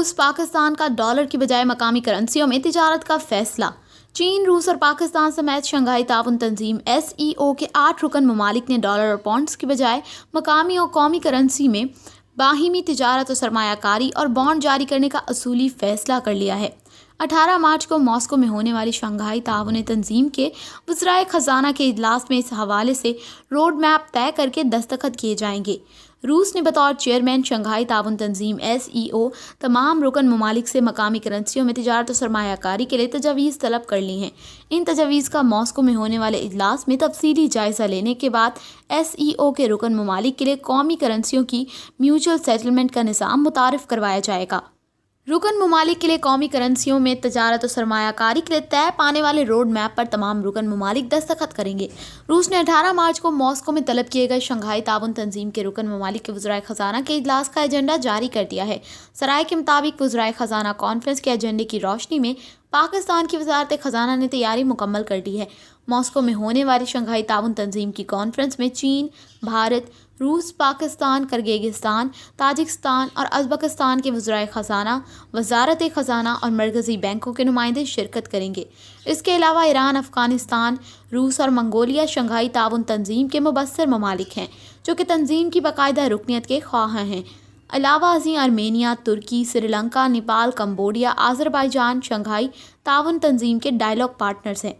रूस पाकिस्तान का डॉलर की बजाय मकामी करेंसियों में तिजारत का फैसला। चीन, रूस और पाकिस्तान समेत शंघाई ताउन तंजीम SEO के 8 रुकन ममालिक ने डॉलर और पॉन्ड्स की बजाय मकामी और कौमी करेंसी में बाहिमी तिजारत और सरमायाकारी और बॉन्ड जारी करने का असूली फैसला कर लिया है। 18 मार्च को मॉस्को में होने वाली शंघाई ताउन तंजीम के वज़राए ख़ज़ाना के इजलास में इस हवाले से रोड मैप तय करके दस्तखत किए जाएंगे। रूस ने बतौर चेयरमैन शंघाई ताउन तंजीम SEO तमाम रुकन ममालिक से मकामी करेंसियों में तिजारत और सरमायाकारी के लिए तजावीज़ तलब कर ली हैं। इन तजावीज़ का मॉस्को में होने वाले इजलास में तफसीली जायज़ा लेने के बाद SEO के रुकन ममालिक के लिए कौमी करेंसियों की म्यूचुअल सेटलमेंट का निज़ाम मुतारिफ़ करवाया जाएगा। रुकन ममालिक के लिए कौमी करेंसियों में तजारत और सरमायाकारी के लिए तय पाने वाले रोड मैप पर तमाम रुकन ममालिक दस्तखत करेंगे। रूस ने 18 मार्च को मॉस्को में तलब किए गए शंघाई ताउन तंजीम के रुकन ममालिक के वज़राए ख़ज़ाना के इजलास का एजेंडा जारी कर दिया है। सराय के मुताबिक वज़राए ख़ज़ाना कॉन्फ्रेंस के एजेंडे की रोशनी में पाकिस्तान की वज़ारत ख़ज़ाना ने तैयारी मुकम्मल कर दी है। मॉस्को में होने वाली शंघाई ताउन तंजीम की कॉन्फ्रेंस में चीन, भारत, रूस, पाकिस्तान, किर्गिस्तान, ताजिकिस्तान और उज़्बेकिस्तान के वज़राए ख़ज़ाना, वज़ारत ख़ज़ाना और मरकज़ी बैंकों के नुमाइंदे शिरकत करेंगे। इसके अलावा ईरान, अफ़गानिस्तान, रूस और मंगोलिया शंघाई ताउन तंजीम के मुबस्सर ममालिक हैं, जो कि तंजीम की बाकायदा रुकनियत के ख्वाह हैं। अलावा अज़ीं आर्मेनिया, तुर्की, Sri Lanka, Nepal, Cambodia, Azerbaijan Shanghai ताउन तंजीम के डायलॉग पार्टनर्स हैं।